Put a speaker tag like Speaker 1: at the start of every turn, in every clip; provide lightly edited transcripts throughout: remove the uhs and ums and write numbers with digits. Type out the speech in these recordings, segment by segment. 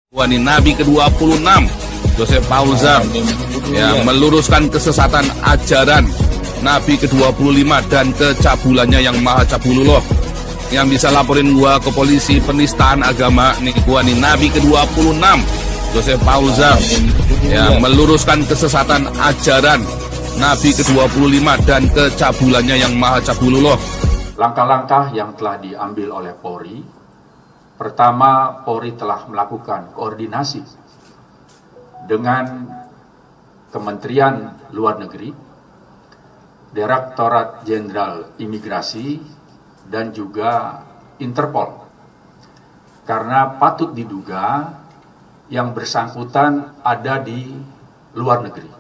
Speaker 1: Wani Nabi ke-26 Joseph Paulzam yang meluruskan kesesatan ajaran Nabi ke-25 dan kecabulannya yang maha cabulullah. Yang bisa laporin gua ke polisi penistaan agama nih, gua nih Nabi ke-26 Joseph Paulzam yang meluruskan kesesatan ajaran Nabi ke-25 dan kecabulannya yang maha cabulullah.
Speaker 2: Langkah-langkah yang telah diambil oleh Polri, pertama, Polri telah melakukan koordinasi dengan Kementerian Luar Negeri, Direktorat Jenderal Imigrasi, dan juga Interpol. Karena patut diduga yang bersangkutan ada di luar negeri.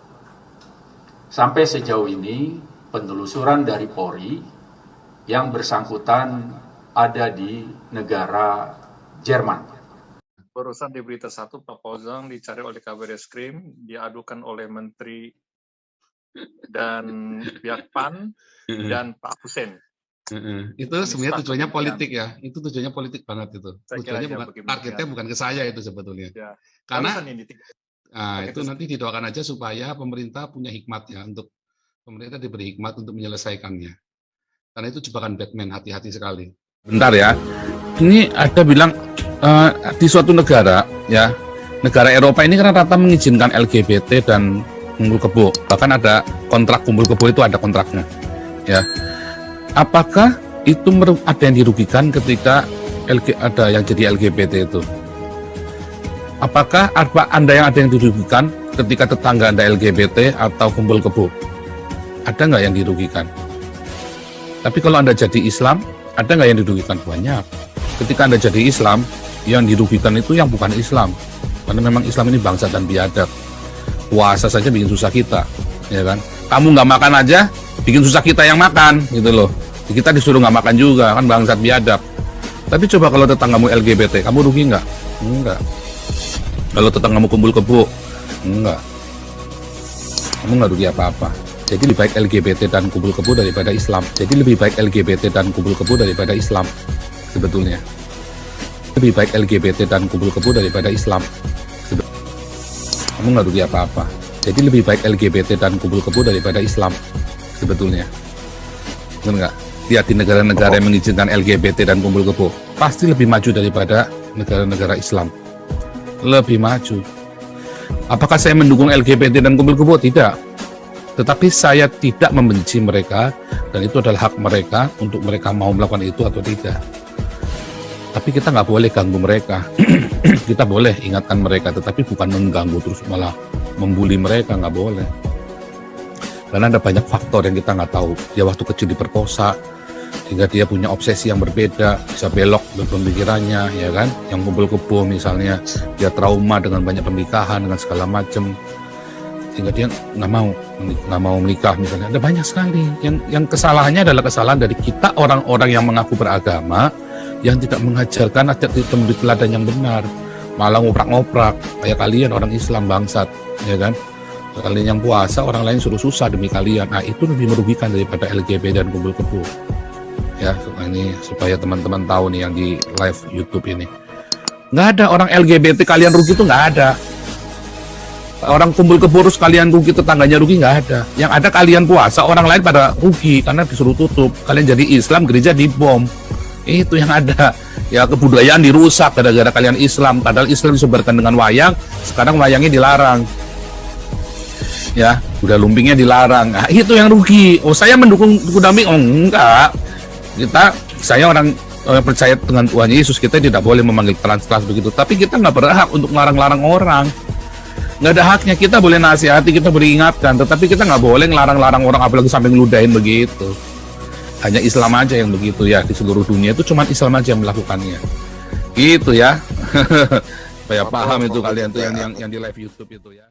Speaker 2: Sampai sejauh ini, penelusuran dari Polri yang bersangkutan ada di negara Jerman.
Speaker 3: Barusan di berita satu, Pak Paulzam dicari oleh Kabar Eskrim, diadukan oleh Menteri dan pihak PAN dan Pak Hussein.
Speaker 4: Itu sebenarnya tujuannya politik ya, itu tujuannya politik banget itu. Tujuannya bukan, targetnya bukan ke saya itu sebetulnya.
Speaker 3: Ya.
Speaker 4: Karena itu nanti didoakan aja supaya pemerintah punya hikmat ya, untuk pemerintah diberi hikmat untuk menyelesaikannya. Karena itu jebakan Batman, hati-hati sekali.
Speaker 1: Bentar ya, ini ada bilang di suatu negara ya, negara Eropa ini kan rata mengizinkan LGBT dan kumpul kebo, bahkan ada kontrak kumpul kebo, itu ada kontraknya ya. Apakah itu ada yang dirugikan ketika ada yang jadi LGBT itu? Apakah ada yang dirugikan ketika tetangga Anda LGBT atau kumpul kebo? Ada nggak yang dirugikan? Tapi kalau Anda jadi Islam, ada nggak yang dirugikan? Banyak. Ketika Anda jadi Islam, yang dirugikan itu yang bukan Islam. Karena memang Islam ini bangsa dan biadab. Puasa saja bikin susah kita, ya kan? Kamu nggak makan aja, bikin susah kita yang makan, gitu loh. Kita disuruh nggak makan juga, kan bangsat biadab. Tapi coba kalau tetanggamu LGBT, kamu rugi nggak? Enggak. Kalau tetanggamu kumpul kebo, enggak. Kamu nggak rugi apa-apa. Jadi lebih baik LGBT dan kumpul kebo daripada Islam. Jadi lebih baik LGBT dan kumpul kebo daripada Islam, sebetulnya. Lebih baik LGBT dan kumpul kebo daripada Islam. Kamu nggak rugi apa-apa. Jadi lebih baik LGBT dan kumpul kebo daripada Islam, sebetulnya. Benar nggak? Lihat di negara-negara yang mengizinkan LGBT dan kumpul kebo, pasti lebih maju daripada negara-negara Islam. Lebih maju. Apakah saya mendukung LGBT dan kumpul kebo? Tidak. Tetapi saya tidak membenci mereka, dan itu adalah hak mereka untuk mereka mau melakukan itu atau tidak. Tapi kita nggak boleh ganggu mereka. Kita boleh ingatkan mereka, tetapi bukan mengganggu terus malah membuli mereka, nggak boleh. Karena ada banyak faktor yang kita nggak tahu. Dia waktu kecil diperkosa, sehingga dia punya obsesi yang berbeda, bisa belok pemikirannya, ya kan? Yang kumpul kebo misalnya, dia trauma dengan banyak pernikahan, dengan segala macam. Sehingga dia nggak mau menikah misalnya. Ada banyak sekali yang kesalahannya adalah kesalahan dari kita, orang-orang yang mengaku beragama yang tidak mengajarkan adat itu menjadi teladan yang benar, malah ngoprak-ngoprak kayak kalian orang Islam bangsat, ya kan? Kalian yang puasa, orang lain suruh susah demi kalian. Nah, itu lebih merugikan daripada LGBT dan kumpul kebo. Ya, ini supaya teman-teman tahu nih yang di live YouTube ini. Nggak ada orang LGBT kalian rugi, itu nggak ada. Orang kumpul kebo terus kalian rugi, tetangganya rugi, nggak ada. Yang ada kalian puasa, orang lain pada rugi karena disuruh tutup. Kalian jadi Islam, gereja dibom. Itu yang ada. Ya, kebudayaan dirusak gara-gara kalian Islam. Padahal Islam disebarkan dengan wayang, sekarang wayangnya dilarang. Ya, udah lumpingnya dilarang. Nah, itu yang rugi. Oh, saya mendukung Kudami? Oh, enggak. Saya orang percaya dengan Tuhan Yesus, kita tidak boleh memanggil trans-trans begitu. Tapi kita nggak berhak untuk melarang-larang orang. Nggak ada haknya. Kita boleh nasihati, kita boleh ingatkan, tetapi kita nggak boleh ngelarang-larang orang, apalagi sampai ngeludahin begitu. Hanya Islam aja yang begitu ya, di seluruh dunia itu cuma Islam aja yang melakukannya. Gitu ya. Supaya paham itu kalian tuh yang di live YouTube itu ya.